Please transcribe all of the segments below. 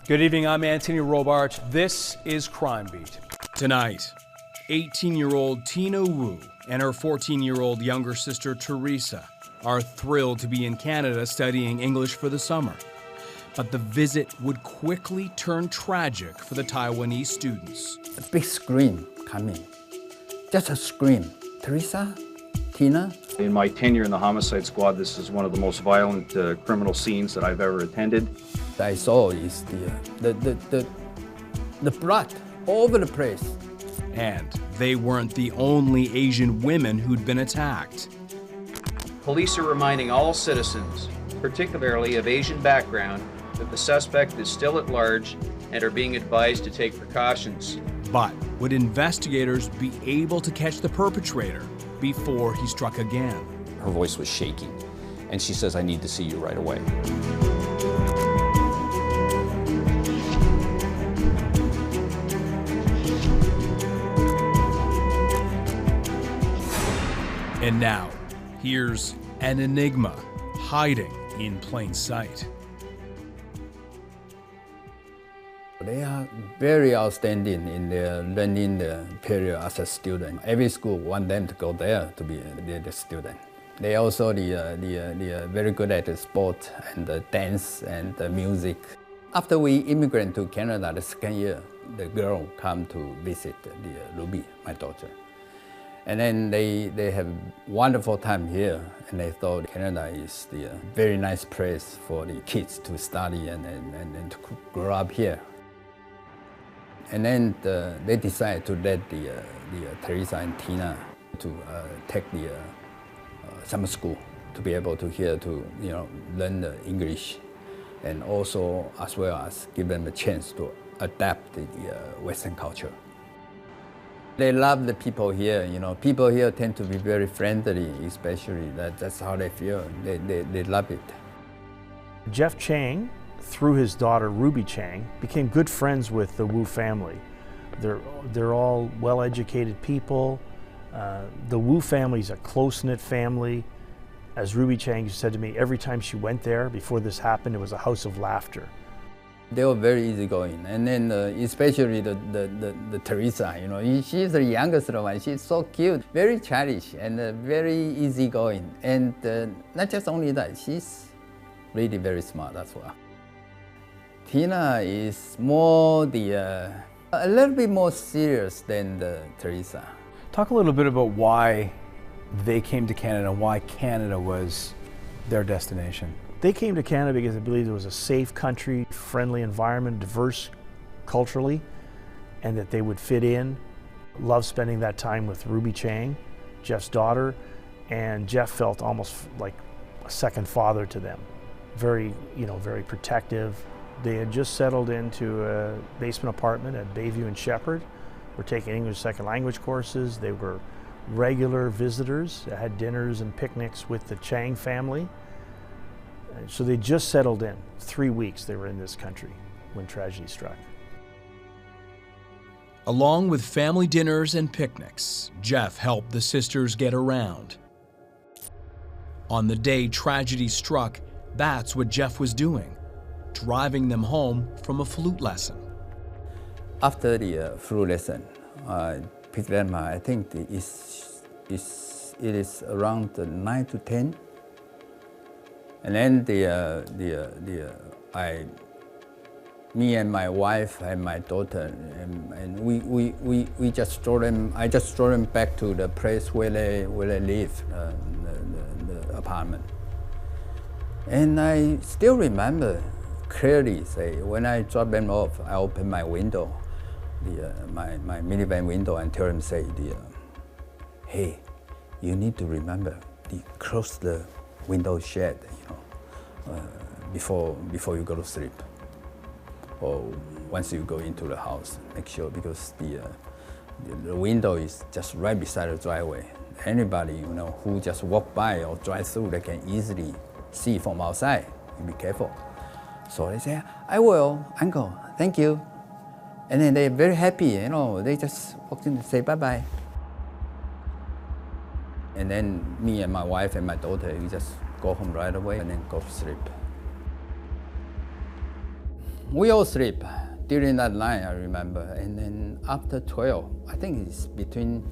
Good evening, I'm Anthony Robart. This is Crime Beat. Tonight, 18-year-old Tina Wu and her 14-year-old younger sister Theresa are thrilled to be in Canada studying English for the summer. But the visit would quickly turn tragic for the Taiwanese students. A big scream coming, just a scream. Theresa, Tina. In my tenure in the homicide squad, this is one of the most violent criminal scenes that I've ever attended. I saw is the blood all over the place. And they weren't the only Asian women who'd been attacked. Police are reminding all citizens, particularly of Asian background, that the suspect is still at large and are being advised to take precautions. But would investigators be able to catch the perpetrator before he struck again? Her voice was shaking, and she says, "I need to see you right away." And now, here's an enigma hiding in plain sight. They are very outstanding in their learning period as a student. Every school want them to go there to be the student. They also the very good at the sport and the dance and the music. After we immigrant to Canada the second year, the girl come to visit the Ruby, my daughter. And then they have wonderful time here, and they thought Canada is the very nice place for the kids to study and to grow up here. And then they decided to let the Theresa and Tina to take the summer school to be able to here to learn the English, and also as well as give them a chance to adapt the Western culture. They love the people here. People here tend to be very friendly, especially that's how they feel. They love it. Jeff Chang, through his daughter Ruby Chang, became good friends with the Wu family. They're all well-educated people. The Wu family is a close-knit family. As Ruby Chang said to me, every time she went there before this happened, it was a house of laughter. They were very easygoing, and then especially the Theresa. She's the youngest one. She's so cute, very childish, and very easygoing. And not just only that, she's really very smart as well. Tina is more a little bit more serious than the Theresa. Talk a little bit about why they came to Canada, why Canada was their destination. They came to Canada because they believed it was a safe country, friendly environment, diverse culturally, and that they would fit in. Loved spending that time with Ruby Chang, Jeff's daughter, and Jeff felt almost like a second father to them. Very protective. They had just settled into a basement apartment at Bayview and Shepherd. Were taking English second language courses. They were regular visitors. They had dinners and picnics with the Chang family. So they just settled in. 3 weeks they were in this country when tragedy struck. Along with family dinners and picnics, Jeff helped the sisters get around. On the day tragedy struck, that's what Jeff was doing, driving them home from a flute lesson. After the flute lesson, I picked them up. I think it is around 9 to 10. And then me and my wife and my daughter, and we just throw them. I just throw them back to the place where they live, the apartment. And I still remember clearly. Say when I drop them off, I open my window, my minivan window, and tell them, say, hey, you need to remember, close the window shade, before you go to sleep, or once you go into the house. Make sure, because the window is just right beside the driveway. Anybody who just walk by or drive through, they can easily see from outside. You be careful. So they say, I will, Uncle, thank you. And then they're very happy. They just walk in and say bye-bye. And then me and my wife and my daughter, we just go home right away and then go to sleep. We all sleep during that night, I remember. And then after 12, I think it's between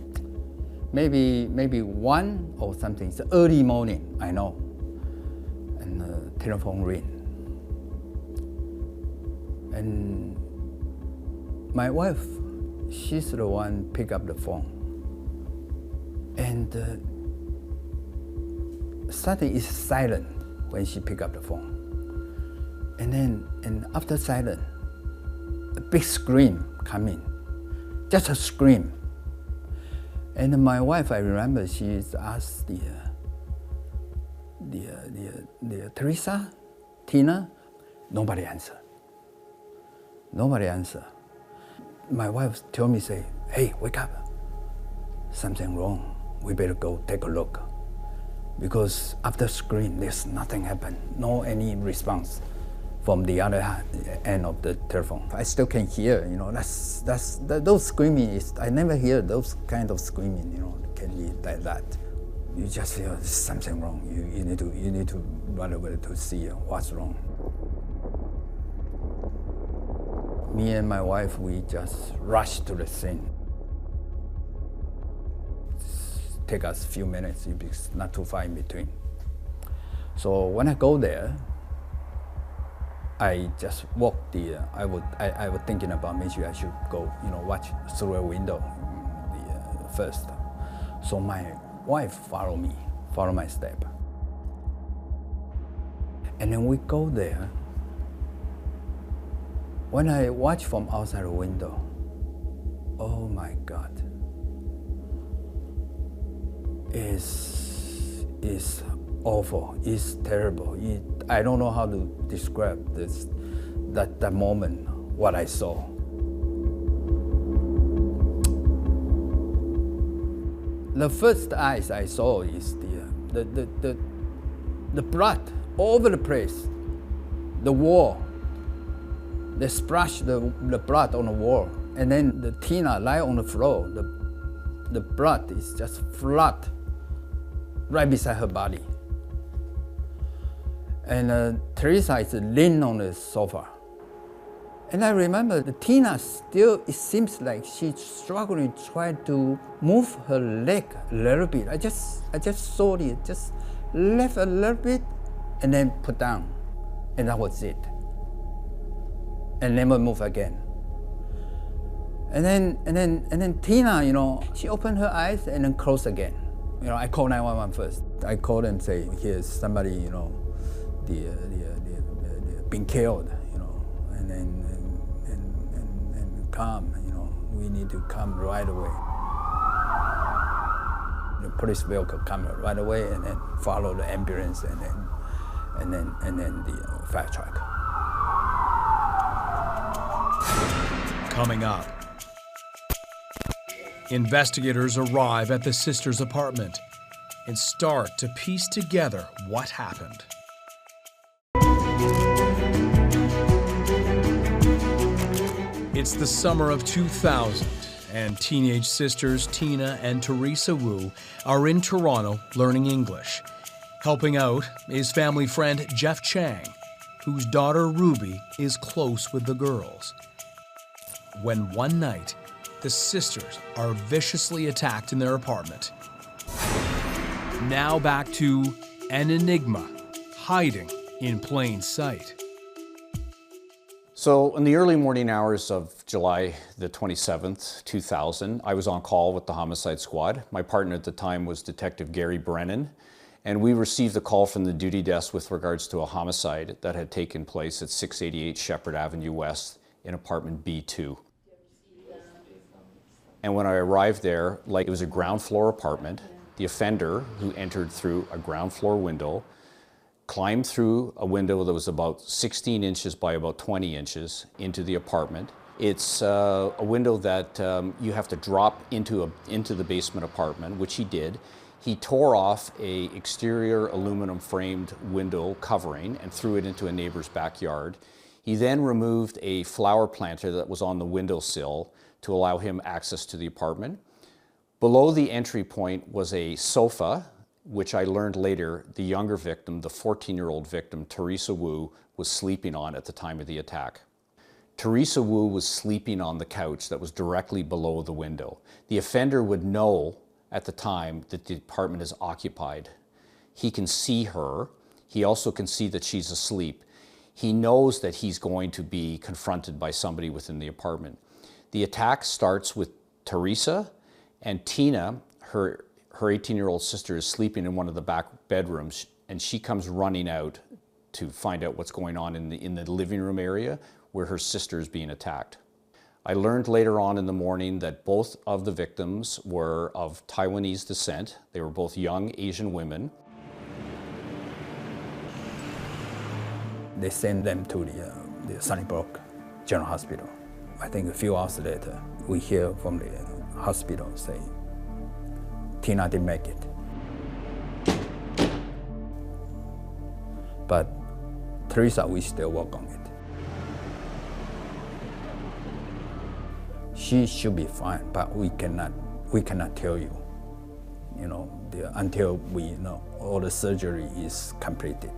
maybe 1 or something. It's early morning, I know. And the telephone ring. And my wife, she's the one pick up the phone. And suddenly it's silent when she pick up the phone. And after silent, a big scream come in, just a scream. And my wife, I remember, she asked the Theresa, Tina, nobody answer. Nobody answer. My wife told me, say, hey, wake up. Something wrong. We better go take a look. Because after scream, there's nothing happened. No any response from the other end of the telephone. I still can hear, you know, those screaming is, I never hear those kind of screaming, you know, can be like that. You just feel there's something wrong. You need to run over to see what's wrong. Me and my wife, we just rushed to the scene. Take us a few minutes, it's not too far in between. So when I go there, I just walk I was thinking about maybe I should go, you know, watch through a window first. So my wife follow my step. And then we go there. When I watch from outside the window, oh my God. It's awful, it's terrible. I don't know how to describe that moment, what I saw. The first eyes I saw is the blood all over the place, the wall. They splash the blood on the wall, and then the Tina lie on the floor. The blood is just flood right beside her body. And Theresa is laying on the sofa. And I remember the Tina still, it seems like she's struggling, trying to move her leg a little bit. I just saw it, just left a little bit and then put down. And that was it. And never move again. And then Tina, you know, she opened her eyes and then closed again. You know, I called 911 first. I called and say, here's somebody, you know, being killed, you know, and come, you know, we need to come right away. The police vehicle come right away and then follow the ambulance and then the fire truck. Coming up, investigators arrive at the sister's apartment and start to piece together what happened. It's the summer of 2000, and teenage sisters Tina and Theresa Wu are in Toronto learning English. Helping out is family friend Jeff Chang, whose daughter Ruby is close with the girls. When one night, the sisters are viciously attacked in their apartment. Now back to an enigma hiding in plain sight. So in the early morning hours of July the 27th, 2000, I was on call with the homicide squad. My partner at the time was Detective Gary Brennan, and we received a call from the duty desk with regards to a homicide that had taken place at 688 Shepherd Avenue West in apartment B2. And when I arrived there, like, it was a ground floor apartment. The offender, who entered through a ground floor window, climbed through a window that was about 16 inches by about 20 inches into the apartment. It's a window that you have to drop into the basement apartment, which he did. He tore off a exterior aluminum framed window covering and threw it into a neighbor's backyard. He then removed a flower planter that was on the windowsill to allow him access to the apartment. Below the entry point was a sofa, which I learned later the younger victim, the 14-year-old victim, Theresa Wu, was sleeping on at the time of the attack. Theresa Wu was sleeping on the couch that was directly below the window. The offender would know at the time that the apartment is occupied. He can see her. He also can see that she's asleep. He knows that he's going to be confronted by somebody within the apartment. The attack starts with Theresa, and Tina, her 18-year-old sister, is sleeping in one of the back bedrooms, and she comes running out to find out what's going on in the living room area where her sister is being attacked. I learned later on in the morning that both of the victims were of Taiwanese descent. They were both young Asian women. They sent them to the Sunnybrook General Hospital. I think a few hours later, we hear from the hospital say, Tina didn't make it. But Theresa, we still work on it. She should be fine, but we cannot tell you, until we know all the surgery is completed.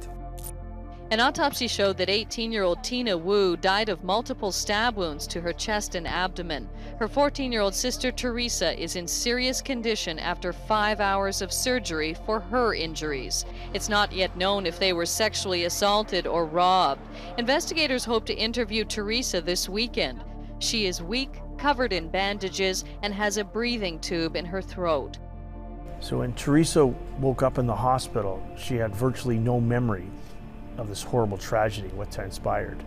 An autopsy showed that 18-year-old Tina Wu died of multiple stab wounds to her chest and abdomen. Her 14-year-old sister Theresa is in serious condition after 5 hours of surgery for her injuries. It's not yet known if they were sexually assaulted or robbed. Investigators hope to interview Theresa this weekend. She is weak, covered in bandages, and has a breathing tube in her throat. So when Theresa woke up in the hospital, she had virtually no memory of this horrible tragedy, what transpired.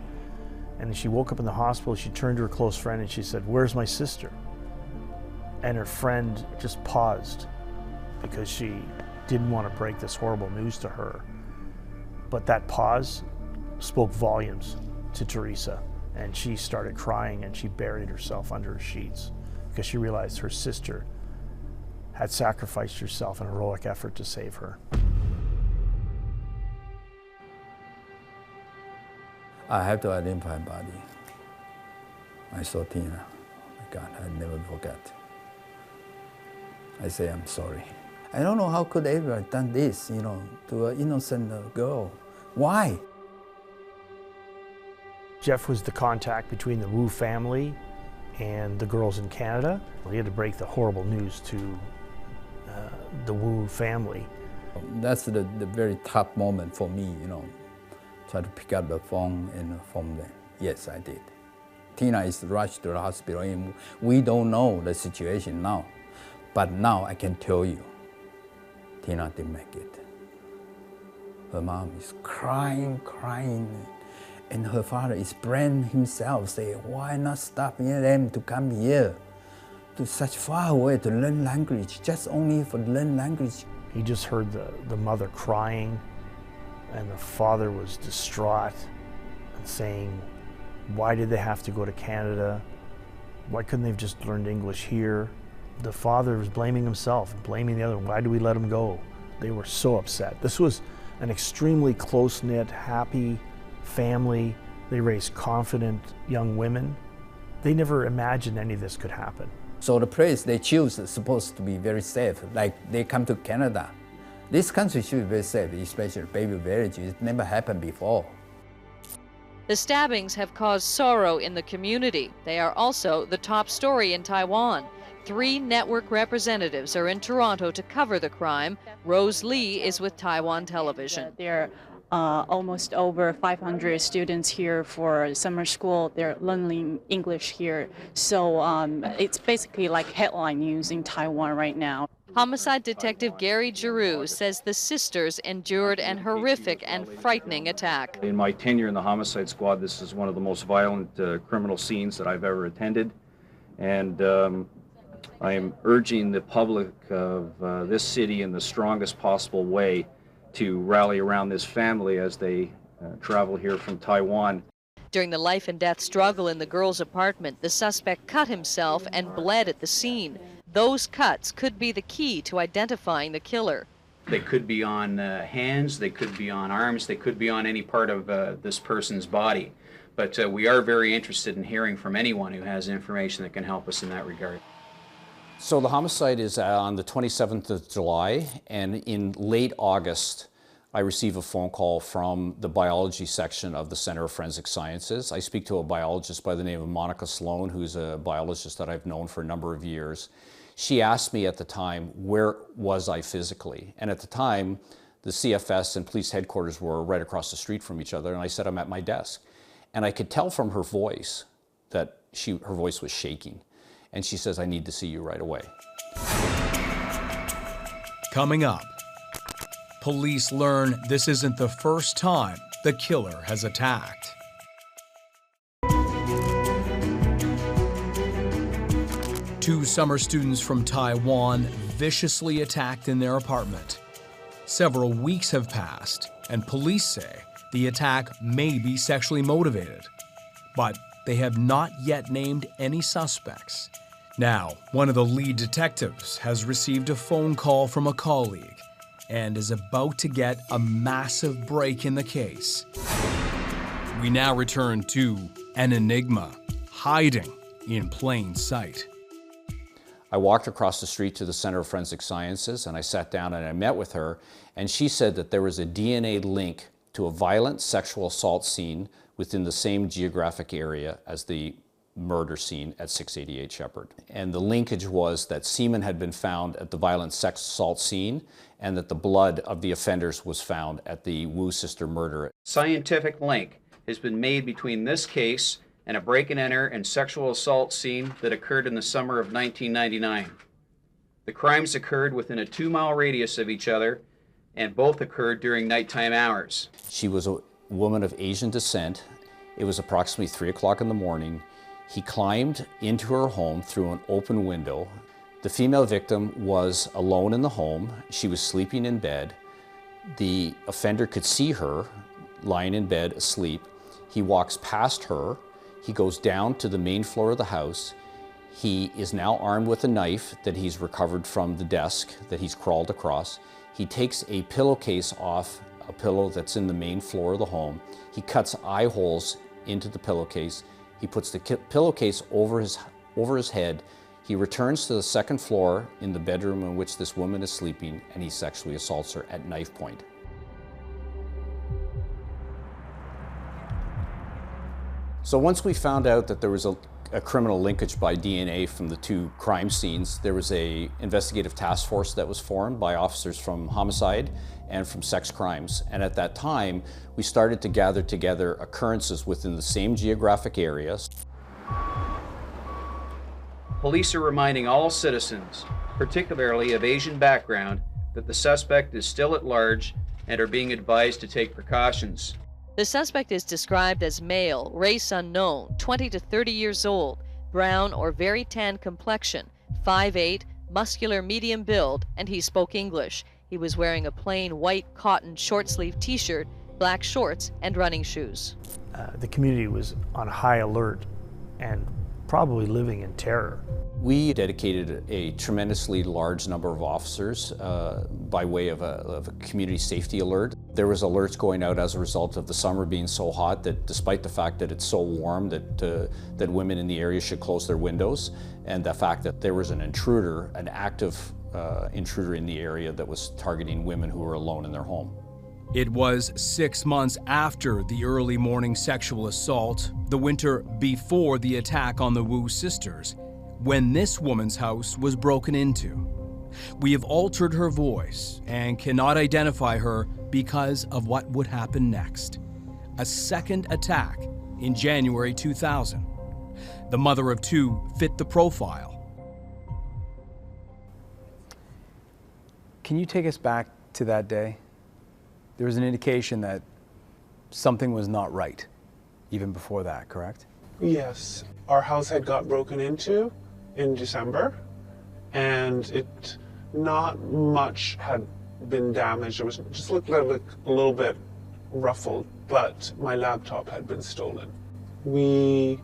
And then she woke up in the hospital, she turned to her close friend and she said, "Where's my sister?" And her friend just paused because she didn't want to break this horrible news to her. But that pause spoke volumes to Theresa, and she started crying and she buried herself under her sheets because she realized her sister had sacrificed herself in a heroic effort to save her. I have to identify body. I saw Tina. Oh my God, I never forget. I say, I'm sorry. I don't know how could anyone have done this, to an innocent girl. Why? Jeff was the contact between the Wu family and the girls in Canada. He had to break the horrible news to the Wu family. That's the very tough moment for me, Try to pick up the phone and inform them. Yes, I did. Tina is rushed to the hospital, and we don't know the situation now. But now I can tell you, Tina didn't make it. Her mom is crying, and her father is praying himself, saying, why not stop them to come here, to such far away to learn language, just only for learn language. He just heard the mother crying, and the father was distraught and saying, why did they have to go to Canada? Why couldn't they have just learned English here? The father was blaming himself and blaming the other. Why do we let him go? They were so upset. This was an extremely close-knit, happy family. They raised confident young women. They never imagined any of this could happen. So the place they choose is supposed to be very safe, like they come to Canada. This country should be very safe, especially baby village. It never happened before. The stabbings have caused sorrow in the community. They are also the top story in Taiwan. 3 network representatives are in Toronto to cover the crime. Rose Lee is with Taiwan Television. There are almost over 500 students here for summer school. They're learning English here. So it's basically like headline news in Taiwan right now. Homicide detective Gary Giroux says the sisters endured an horrific and frightening attack. In my tenure in the homicide squad, this is one of the most violent criminal scenes that I've ever attended. And I am urging the public of this city in the strongest possible way to rally around this family as they travel here from Taiwan. During the life and death struggle in the girl's apartment, the suspect cut himself and bled at the scene. Those cuts could be the key to identifying the killer. They could be on hands, they could be on arms, they could be on any part of this person's body. But we are very interested in hearing from anyone who has information that can help us in that regard. So the homicide is on the 27th of July, and in late August, I receive a phone call from the biology section of the Center of Forensic Sciences. I speak to a biologist by the name of Monica Sloan, who's a biologist that I've known for a number of years. She asked me at the time, where was I physically? And at the time, the CFS and police headquarters were right across the street from each other, and I said, I'm at my desk. And I could tell from her voice that her voice was shaking. And she says, I need to see you right away. Coming up, police learn this isn't the first time the killer has attacked. Two summer students from Taiwan viciously attacked in their apartment. Several weeks have passed, and police say the attack may be sexually motivated, but they have not yet named any suspects. Now, one of the lead detectives has received a phone call from a colleague and is about to get a massive break in the case. We now return to an enigma hiding in plain sight. I walked across the street to the Center of Forensic Sciences, and I sat down and I met with her, and she said that there was a DNA link to a violent sexual assault scene within the same geographic area as the murder scene at 688 Shepherd. And the linkage was that semen had been found at the violent sex assault scene and that the blood of the offenders was found at the Wu sister murder. Scientific link has been made between this case and a break-and-enter and sexual assault scene that occurred in the summer of 1999. The crimes occurred within a 2-mile radius of each other, and both occurred during nighttime hours. She was a woman of Asian descent. It was approximately 3 o'clock in the morning. He climbed into her home through an open window. The female victim was alone in the home. She was sleeping in bed. The offender could see her lying in bed asleep. He walks past her. He goes down to the main floor of the house. He is now armed with a knife that he's recovered from the desk that he's crawled across. He takes a pillowcase off a pillow that's in the main floor of the home. He cuts eye holes into the pillowcase. He puts the pillowcase over his head. He returns to the second floor in the bedroom in which this woman is sleeping, and he sexually assaults her at knife point. So once we found out that there was a criminal linkage by DNA from the two crime scenes, there was an investigative task force that was formed by officers from homicide and from sex crimes. And at that time, we started to gather together occurrences within the same geographic areas. Police are reminding all citizens, particularly of Asian background, that the suspect is still at large and are being advised to take precautions. The suspect is described as male, race unknown, 20 to 30 years old, brown or very tan complexion, 5'8", muscular medium build, and he spoke English. He was wearing a plain white cotton short-sleeve t-shirt, black shorts, and running shoes. The community was on high alert and probably living in terror. We dedicated a tremendously large number of officers by way of a community safety alert. There was alerts going out as a result of the summer being so hot that despite the fact that it's so warm that women in the area should close their windows, and the fact that there was an intruder, an active intruder in the area that was targeting women who were alone in their home. It was 6 months after the early morning sexual assault, the winter before the attack on the Wu sisters, when this woman's house was broken into. We have altered her voice and cannot identify her because of what would happen next. A second attack in January 2000. The mother of two fit the profile. Can you take us back to that day? There was an indication that something was not right, even before that, correct? Yes. Our house had got broken into in December, and not much had been damaged. It was just looked like a little bit ruffled, but my laptop had been stolen. We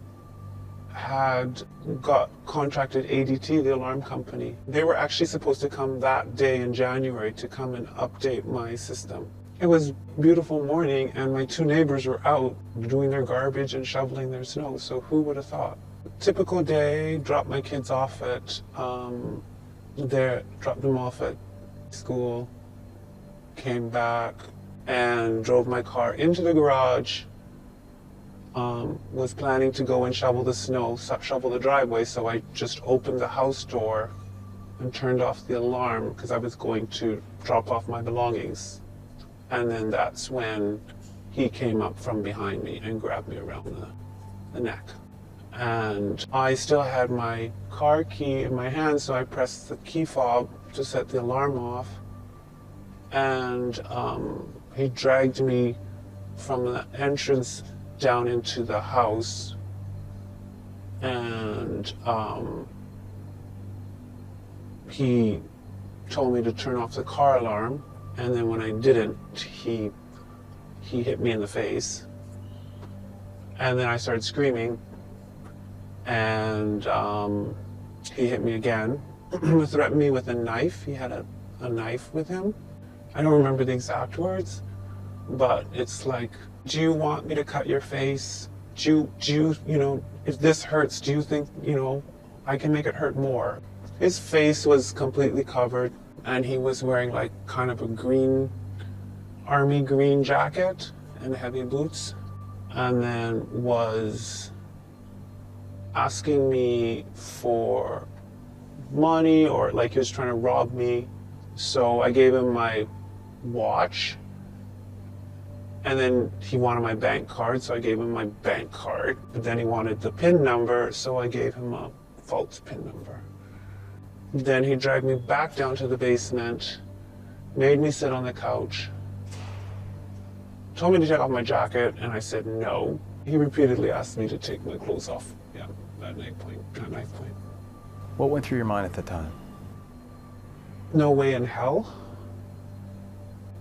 had got contracted ADT, the alarm company. They were actually supposed to come that day in January to come and update my system. It was a beautiful morning, and my two neighbors were out doing their garbage and shoveling their snow, so who would have thought? Typical day, dropped my kids off at dropped them off at school, came back, and drove my car into the garage. Was planning to go and shovel the snow, shovel the driveway, so I just opened the house door and turned off the alarm because I was going to drop off my belongings. And then that's when he came up from behind me and grabbed me around the neck. And I still had my car key in my hand, so I pressed the key fob to set the alarm off. And he dragged me from the entrance down into the house. And he told me to turn off the car alarm. And then when I didn't, he hit me in the face. And then I started screaming. And he hit me again. He threatened me with a knife. He had a knife with him. I don't remember the exact words, but it's like, do you want me to cut your face? Do you, if this hurts, do you think, I can make it hurt more? His face was completely covered, and he was wearing like kind of a army green jacket and heavy boots, and then was asking me for money, or like he was trying to rob me. So I gave him my watch, and then he wanted my bank card, so I gave him my bank card. But then he wanted the PIN number, so I gave him a false PIN number. Then he dragged me back down to the basement, made me sit on the couch, told me to take off my jacket, and I said no. He repeatedly asked me to take my clothes off. Yeah, at knife point. What went through your mind at the time? No way in hell.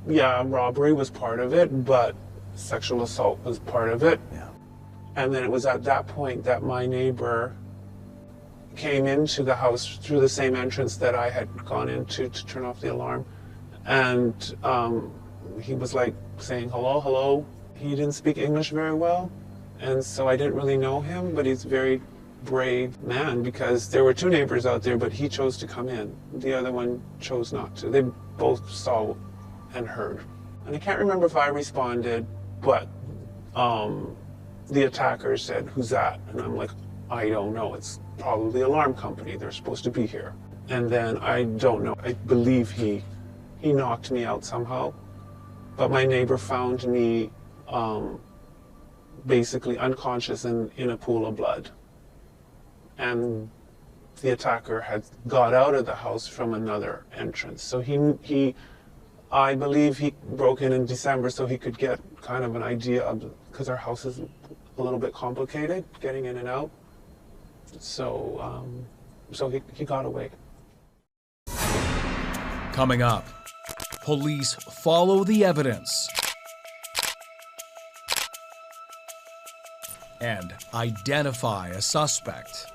Yeah, robbery was part of it, but sexual assault was part of it. Yeah. And then it was at that point that my neighbor came into the house through the same entrance that I had gone into to turn off the alarm. And he was like saying, hello, hello. He didn't speak English very well. And so I didn't really know him, but he's a very brave man, because there were two neighbors out there, but he chose to come in. The other one chose not to. They both saw and heard. And I can't remember if I responded, but the attacker said, who's that? And I'm like, I don't know. It's probably the alarm company. They're supposed to be here. And then I don't know. I believe he knocked me out somehow. But my neighbor found me basically unconscious in a pool of blood. And the attacker had got out of the house from another entrance. So I believe he broke in December so he could get kind of an idea of, because our house is a little bit complicated, getting in and out. So, he got away. Coming up, police follow the evidence and identify a suspect.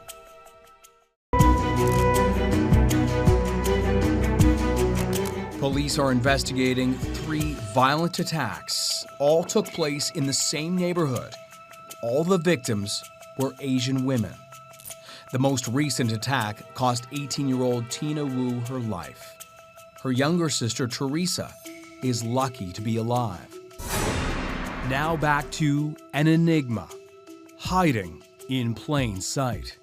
Police are investigating 3 violent attacks. All took place in the same neighborhood. All the victims were Asian women. The most recent attack cost 18-year-old Tina Wu her life. Her younger sister, Theresa, is lucky to be alive. Now back to an enigma, hiding in plain sight.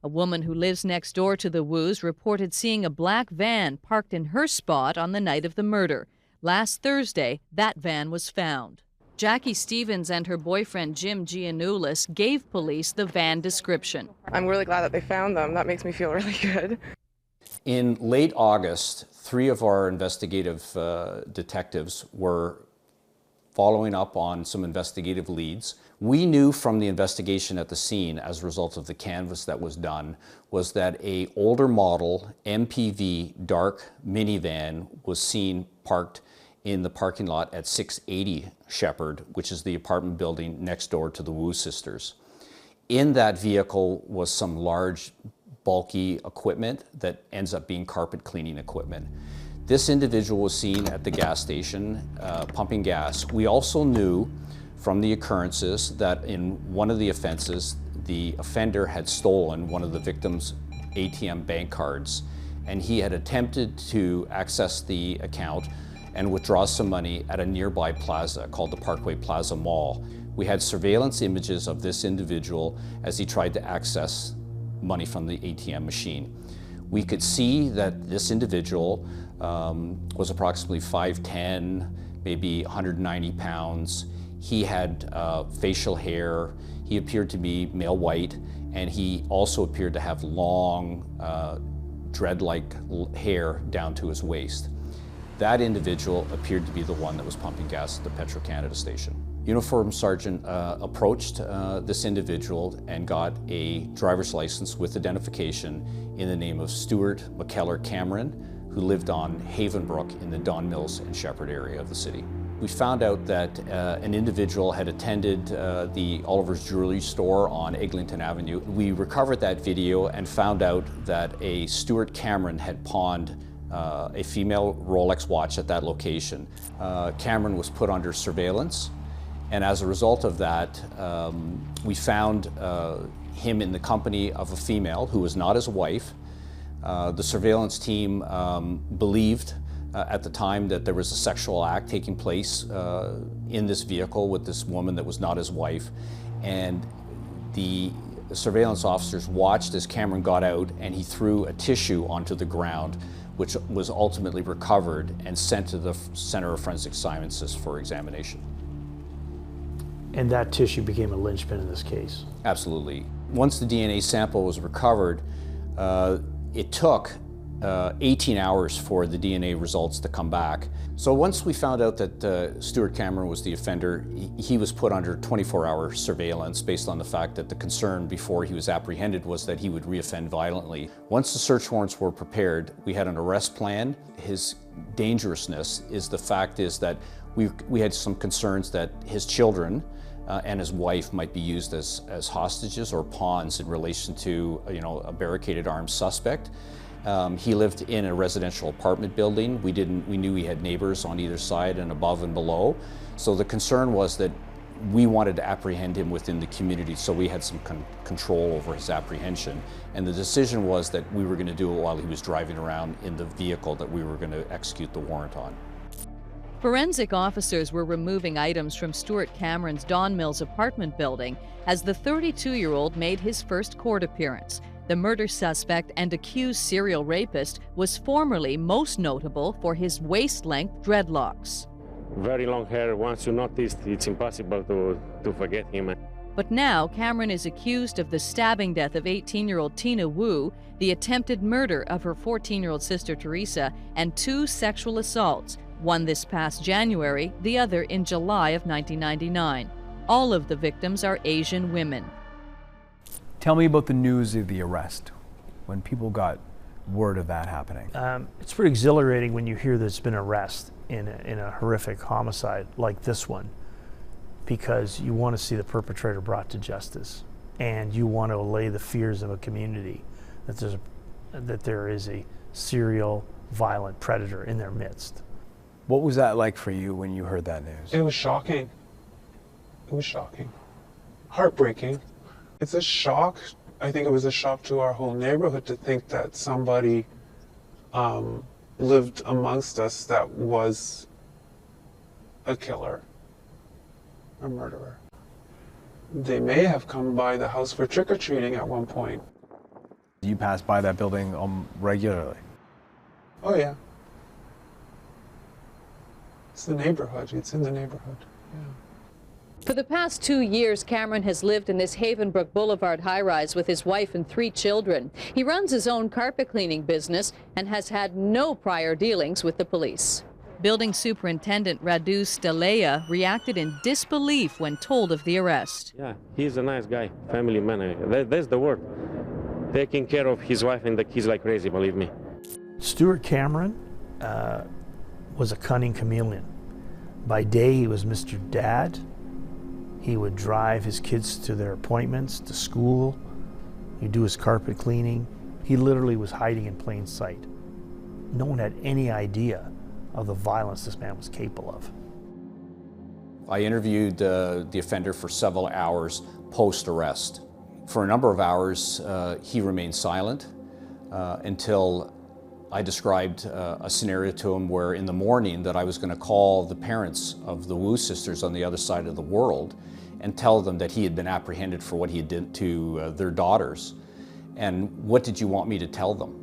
A woman who lives next door to the Wus reported seeing a black van parked in her spot on the night of the murder. Last Thursday, that van was found. Jackie Stevens and her boyfriend Jim Giannoulis gave police the van description. I'm really glad that they found them. That makes me feel really good. In late August, 3 of our investigative detectives were following up on some investigative leads. We knew from the investigation at the scene, as a result of the canvass that was done, was that an older model MPV dark minivan was seen parked in the parking lot at 680 Shepherd, which is the apartment building next door to the Wu sisters. In that vehicle was some large, bulky equipment that ends up being carpet cleaning equipment. This individual was seen at the gas station pumping gas. We also knew from the occurrences that in one of the offenses, the offender had stolen one of the victim's ATM bank cards, and he had attempted to access the account and withdraws some money at a nearby plaza called the Parkway Plaza Mall. We had surveillance images of this individual as he tried to access money from the ATM machine. We could see that this individual was approximately 5'10", maybe 190 pounds. He had facial hair. He appeared to be male white, and he also appeared to have long, dread-like hair down to his waist. That individual appeared to be the one that was pumping gas at the Petro-Canada station. Uniformed sergeant approached this individual and got a driver's license with identification in the name of Stuart McKellar Cameron, who lived on Havenbrook in the Don Mills and Shepherd area of the city. We found out that an individual had attended the Oliver's Jewelry store on Eglinton Avenue. We recovered that video and found out that a Stuart Cameron had pawned a female Rolex watch at that location. Cameron was put under surveillance, and as a result of that, we found him in the company of a female who was not his wife. The surveillance team believed at the time that there was a sexual act taking place in this vehicle with this woman that was not his wife, and the surveillance officers watched as Cameron got out and he threw a tissue onto the ground, which was ultimately recovered and sent to the Center of Forensic Sciences for examination. And that tissue became a linchpin in this case? Absolutely. Once the DNA sample was recovered, it took 18 hours for the DNA results to come back. So once we found out that Stuart Cameron was the offender, he was put under 24-hour surveillance based on the fact that the concern before he was apprehended was that he would reoffend violently. Once the search warrants were prepared, we had an arrest plan. His dangerousness is the fact is that we had some concerns that his children and his wife might be used as hostages or pawns in relation to a barricaded armed suspect. He lived in a residential apartment building. We knew he had neighbors on either side and above and below. So the concern was that we wanted to apprehend him within the community, so we had some control over his apprehension. And the decision was that we were going to do it while he was driving around in the vehicle that we were going to execute the warrant on. Forensic officers were removing items from Stuart Cameron's Don Mills apartment building as the 32-year-old made his first court appearance. The murder suspect and accused serial rapist was formerly most notable for his waist-length dreadlocks. Very long hair. Once you notice, it's impossible to forget him. But now Cameron is accused of the stabbing death of 18-year-old Tina Wu, the attempted murder of her 14-year-old sister Theresa, and 2 sexual assaults, one this past January, the other in July of 1999. All of the victims are Asian women. Tell me about the news of the arrest, when people got word of that happening. It's pretty exhilarating when you hear there's been an arrest in a horrific homicide like this one, because you want to see the perpetrator brought to justice, and you want to allay the fears of a community that there is a serial violent predator in their midst. What was that like for you when you heard that news? It was shocking. It was shocking. Heartbreaking. It's a shock. I think it was a shock to our whole neighborhood to think that somebody lived amongst us that was a killer, a murderer. They may have come by the house for trick-or-treating at one point. You pass by that building regularly? Oh yeah. It's the neighborhood. It's in the neighborhood. Yeah. For the past 2 years, Cameron has lived in this Havenbrook Boulevard high-rise with his wife and 3 children. He runs his own carpet cleaning business and has had no prior dealings with the police. Building Superintendent Radu Stalea reacted in disbelief when told of the arrest. Yeah, he's a nice guy, family man. That's the word. Taking care of his wife and the kids like crazy, believe me. Stuart Cameron was a cunning chameleon. By day, he was Mr. Dad. He would drive his kids to their appointments, to school. He'd do his carpet cleaning. He literally was hiding in plain sight. No one had any idea of the violence this man was capable of. I interviewed the offender for several hours post-arrest. For a number of hours, he remained silent until I described a scenario to him where in the morning that I was going to call the parents of the Wu sisters on the other side of the world and tell them that he had been apprehended for what he did to their daughters. And what did you want me to tell them?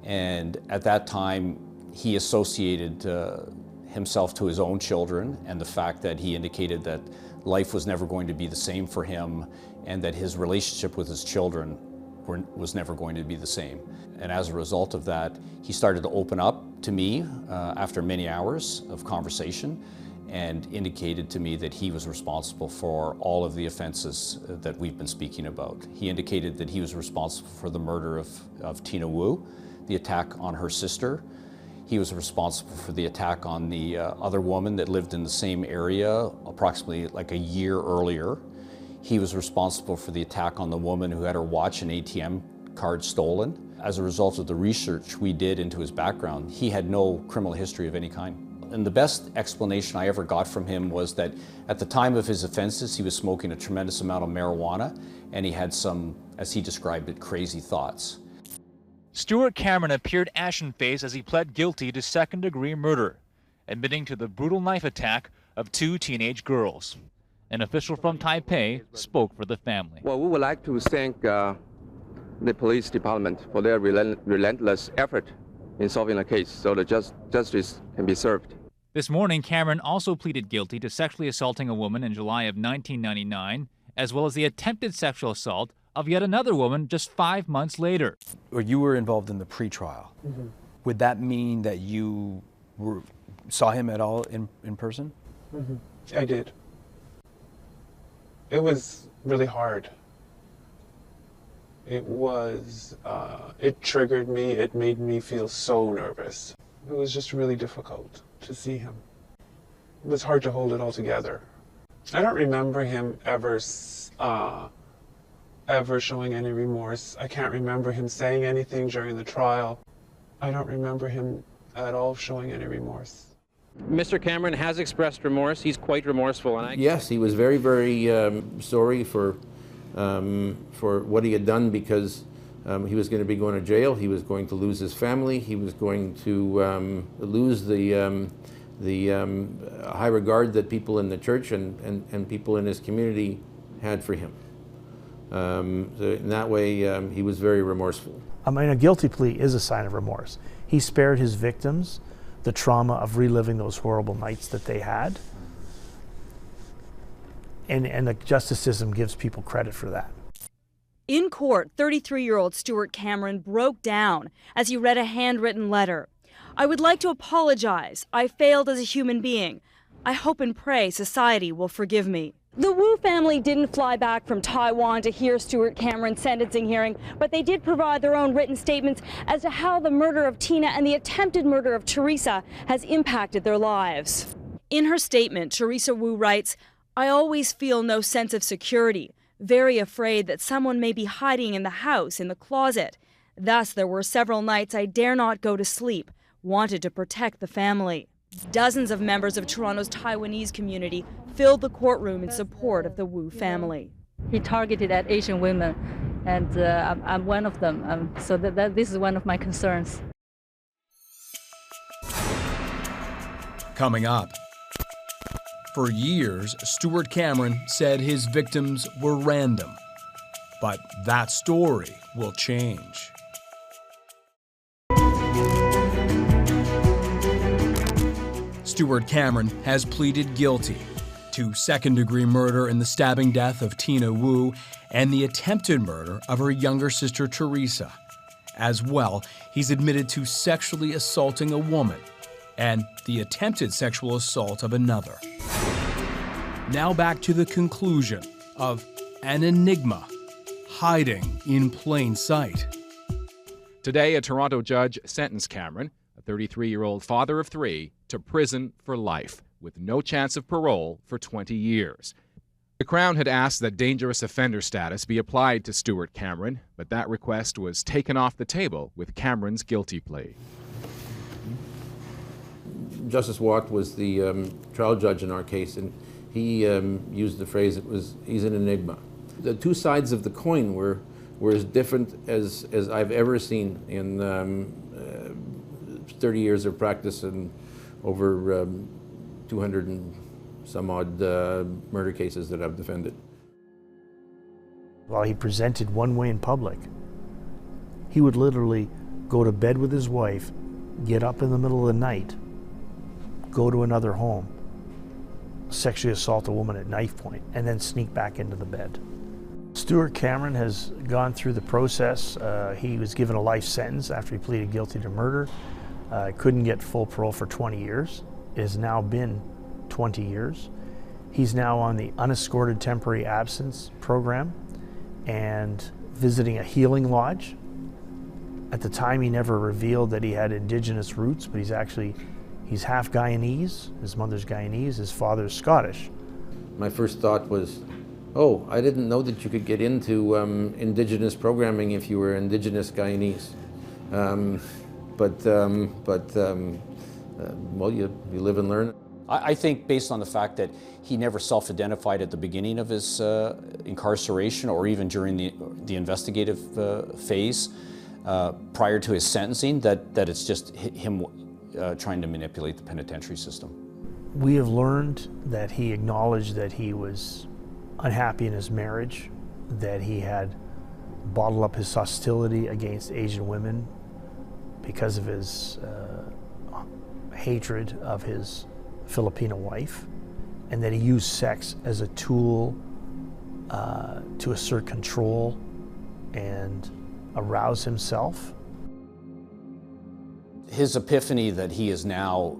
And at that time, he associated himself to his own children and the fact that he indicated that life was never going to be the same for him and that his relationship with his children was never going to be the same. And as a result of that, he started to open up to me after many hours of conversation and indicated to me that he was responsible for all of the offenses that we've been speaking about. He indicated that he was responsible for the murder of Tina Wu, the attack on her sister. He was responsible for the attack on the other woman that lived in the same area approximately like a year earlier. He was responsible for the attack on the woman who had her watch and ATM card stolen. As a result of the research we did into his background, he had no criminal history of any kind. And the best explanation I ever got from him was that at the time of his offenses, he was smoking a tremendous amount of marijuana and he had some, as he described it, crazy thoughts. Stuart Cameron appeared ashen-faced as he pled guilty to second-degree murder, admitting to the brutal knife attack of 2 teenage girls. An official from Taipei spoke for the family. Well, we would like to thank the police department for their relentless effort in solving the case so that justice can be served. This morning, Cameron also pleaded guilty to sexually assaulting a woman in July of 1999, as well as the attempted sexual assault of yet another woman just 5 months later. You were involved in the pretrial. Mm-hmm. Would that mean that you saw him at all in person? Mm-hmm. I did. It was really hard. It was, it triggered me. It made me feel so nervous. It was just really difficult to see him. It was hard to hold it all together. I don't remember him ever showing any remorse. I can't remember him saying anything during the trial. I don't remember him at all showing any remorse. Mr. Cameron has expressed remorse. He's quite remorseful. And yes, he was very, very sorry for what he had done because he was going to be going to jail. He was going to lose his family. He was going to lose the high regard that people in the church and people in his community had for him. So in that way, he was very remorseful. I mean, a guilty plea is a sign of remorse. He spared his victims the trauma of reliving those horrible nights that they had. And the justice system gives people credit for that. In court, 33-year-old Stuart Cameron broke down as he read a handwritten letter. "I would like to apologize. I failed as a human being. I hope and pray society will forgive me." The Wu family didn't fly back from Taiwan to hear Stuart Cameron's sentencing hearing, but they did provide their own written statements as to how the murder of Tina and the attempted murder of Theresa has impacted their lives. In her statement, Theresa Wu writes, "I always feel no sense of security, very afraid that someone may be hiding in the house, in the closet. Thus, there were several nights I dare not go to sleep, wanted to protect the family." Dozens of members of Toronto's Taiwanese community filled the courtroom in support of the Wu family. He targeted at Asian women, and I'm one of them, so this is one of my concerns. Coming up. For years, Stuart Cameron said his victims were random. But that story will change. Stuart Cameron has pleaded guilty to second-degree murder in the stabbing death of Tina Wu and the attempted murder of her younger sister Theresa. As well, he's admitted to sexually assaulting a woman and the attempted sexual assault of another. Now back to the conclusion of an enigma hiding in plain sight. Today, a Toronto judge sentenced Cameron, a 33-year-old father of 3, to prison for life, with no chance of parole for 20 years. The Crown had asked that dangerous offender status be applied to Stuart Cameron, but that request was taken off the table with Cameron's guilty plea. Justice Watt was the trial judge in our case, and he used the phrase, he's an enigma. The two sides of the coin were as different as I've ever seen in 30 years of practice and over 200 and some odd murder cases that I've defended. While he presented one way in public, he would literally go to bed with his wife, get up in the middle of the night, go to another home, sexually assault a woman at knife point, and then sneak back into the bed. Stuart Cameron has gone through the process. He was given a life sentence after he pleaded guilty to murder. Couldn't get full parole for 20 years. It has now been 20 years. He's now on the unescorted temporary absence program and visiting a healing lodge. At the time, he never revealed that he had indigenous roots, but he's half Guyanese. His mother's Guyanese, his father's Scottish. My first thought was, oh, I didn't know that you could get into indigenous programming if you were indigenous Guyanese. Well, you live and learn. I think based on the fact that he never self-identified at the beginning of his incarceration or even during the investigative phase prior to his sentencing, that it's just him trying to manipulate the penitentiary system. We have learned that he acknowledged that he was unhappy in his marriage, that he had bottled up his hostility against Asian women because of his hatred of his Filipino wife, and that he used sex as a tool to assert control and arouse himself. His epiphany that he is now,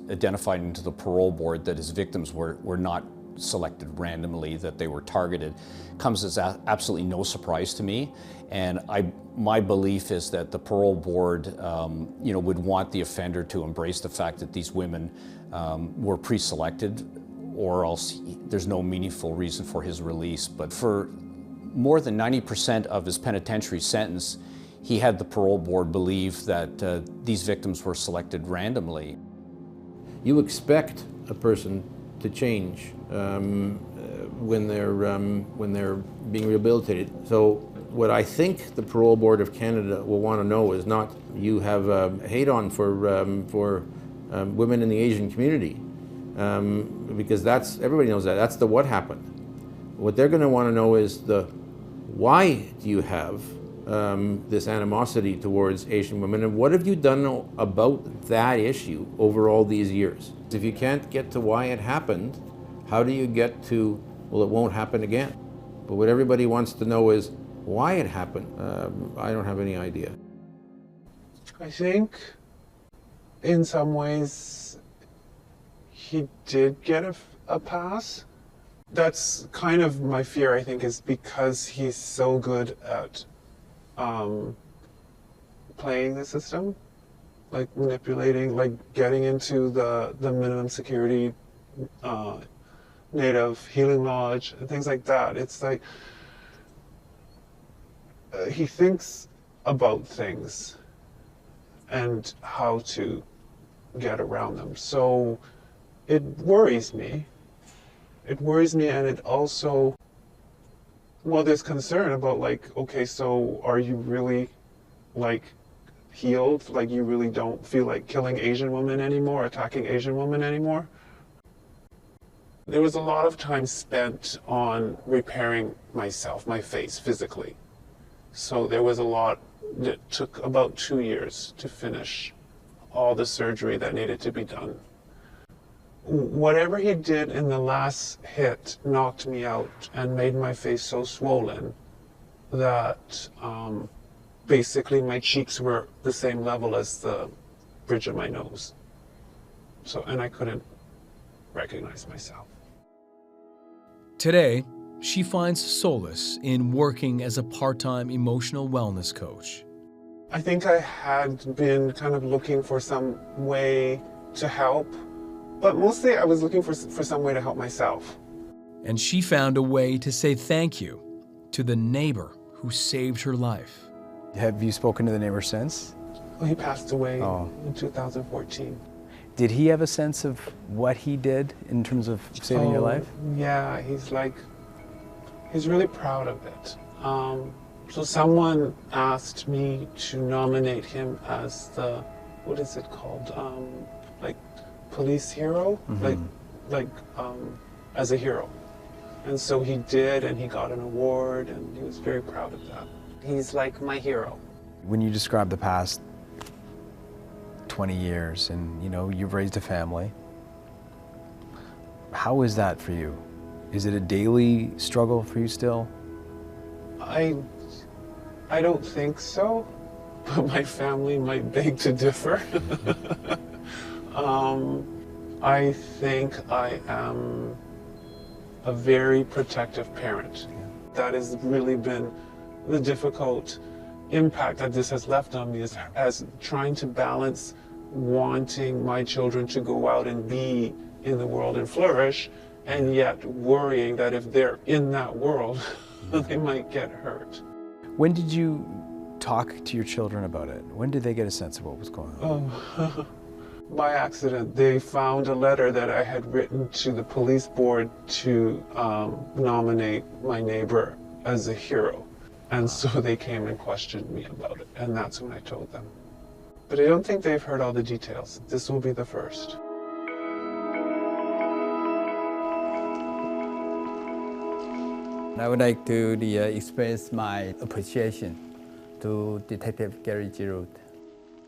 identified into the parole board that his victims were not selected randomly, that they were targeted, comes as absolutely no surprise to me. And my belief is that the parole board, would want the offender to embrace the fact that these women were pre-selected, or else there's no meaningful reason for his release. But for more than 90% of his penitentiary sentence, he had the parole board believe that these victims were selected randomly. You expect a person to change when they're being rehabilitated. So what I think the Parole Board of Canada will want to know is not you have hate on for women in the Asian community, because everybody knows that's the what happened. What they're going to want to know is the why do you have this animosity towards Asian women, and what have you done about that issue over all these years? If you can't get to why it happened, how do you get to, well, it won't happen again? But what everybody wants to know is why it happened. I don't have any idea. I think in some ways he did get a pass. That's kind of my fear, I think, is because he's so good at playing the system, like manipulating, like getting into the minimum security native healing lodge and things like that. It's like he thinks about things and how to get around them. So it worries me. It worries me, and it also, well, there's concern about, like, okay, so are you really, like, healed? Like, you really don't feel like killing Asian women anymore, attacking Asian women anymore? There was a lot of time spent on repairing myself, my face, physically. So there was a lot that took about 2 years to finish all the surgery that needed to be done. Whatever he did in the last hit knocked me out and made my face so swollen that basically my cheeks were the same level as the bridge of my nose. So, and I couldn't recognize myself. Today, she finds solace in working as a part-time emotional wellness coach. I think I had been kind of looking for some way to help, but mostly I was looking for some way to help myself. And she found a way to say thank you to the neighbor who saved her life. Have you spoken to the neighbor since? Well, he passed away in 2014. Did he have a sense of what he did in terms of saving your life? Yeah, he's really proud of it. So someone asked me to nominate him as the what is it called? Like police hero, as a hero. And so he did, and he got an award, and he was very proud of that. He's like my hero. When you describe the past 20 years and, you know, you've raised a family, how is that for you? Is it a daily struggle for you still? I don't think so, but my family might beg to differ. I think I am a very protective parent. That has really been the difficult impact that this has left on me, is as trying to balance wanting my children to go out and be in the world and flourish, and yet worrying that if they're in that world, they might get hurt. When did you talk to your children about it? When did they get a sense of what was going on? By accident, they found a letter that I had written to the police board to nominate my neighbor as a hero. And so they came and questioned me about it, and that's when I told them. But I don't think they've heard all the details. This will be the first. I would like to express my appreciation to Detective Gary Giroud.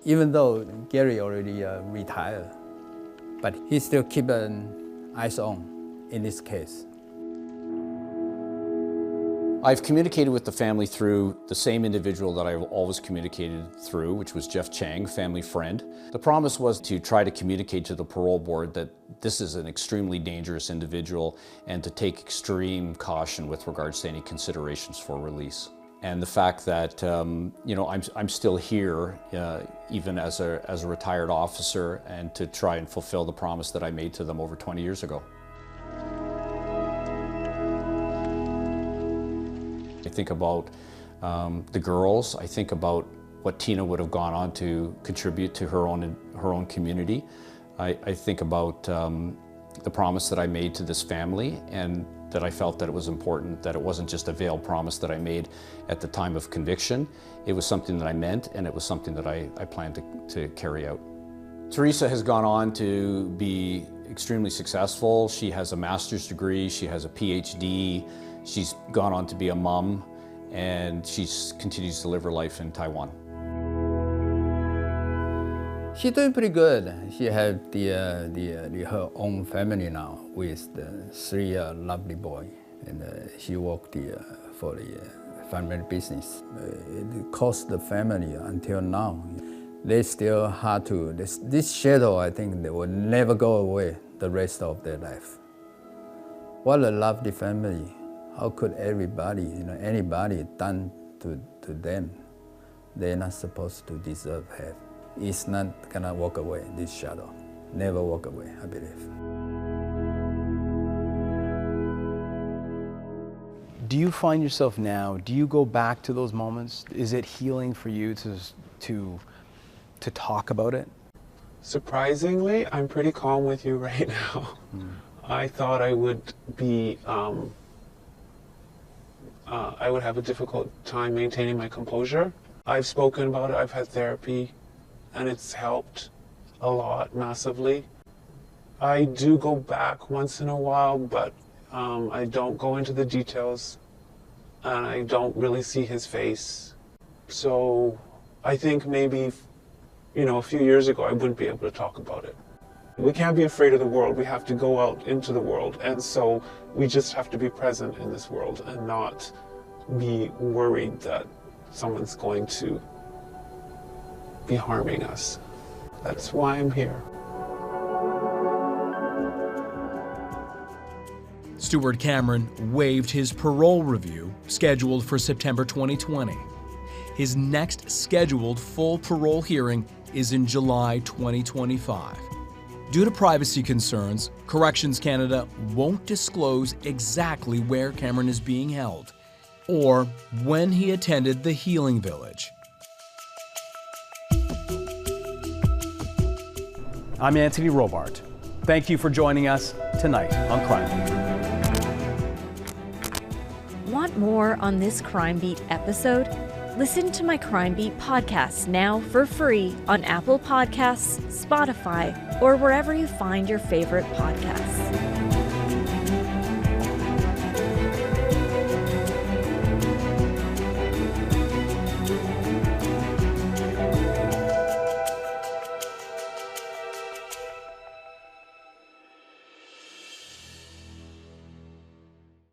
Even though Gary already retired, but he still keep an eyes on in this case. I've communicated with the family through the same individual that I've always communicated through, which was Jeff Chang, family friend. The promise was to try to communicate to the parole board that this is an extremely dangerous individual and to take extreme caution with regards to any considerations for release. And the fact that you know, I'm still here, even as a retired officer, and to try and fulfill the promise that I made to them over 20 years ago. I think about the girls. I think about what Tina would have gone on to contribute to her own community. I think about the promise that I made to this family, and that I felt that it was important that it wasn't just a veiled promise that I made at the time of conviction. It was something that I meant, and it was something that I planned to carry out. Theresa has gone on to be extremely successful. She has a master's degree, she has a PhD, she's gone on to be a mom, and she continues to live her life in Taiwan. She's doing pretty good. She has her own family now with the 3 lovely boys, and she worked for the family business. It cost the family until now. They still have to. This shadow, I think, they will never go away the rest of their life. What a lovely family! How could everybody, anybody done to them? They're not supposed to deserve help. It's not gonna walk away, this shadow. Never walk away, I believe. Do you find yourself now, do you go back to those moments? Is it healing for you to talk about it? Surprisingly, I'm pretty calm with you right now. I thought I would be, I would have a difficult time maintaining my composure. I've spoken about it, I've had therapy, and it's helped a lot, massively. I do go back once in a while, but I don't go into the details, and I don't really see his face. So I think maybe, a few years ago, I wouldn't be able to talk about it. We can't be afraid of the world. We have to go out into the world, and so we just have to be present in this world and not be worried that someone's going to be harming us. That's why I'm here. Stuart Cameron waived his parole review scheduled for September 2020. His next scheduled full parole hearing is in July 2025. Due to privacy concerns, Corrections Canada won't disclose exactly where Cameron is being held or when he attended the Healing Village. I'm Anthony Robart. Thank you for joining us tonight on Crime Beat. Want more on this Crime Beat episode? Listen to my Crime Beat podcast now for free on Apple Podcasts, Spotify, or wherever you find your favorite podcasts.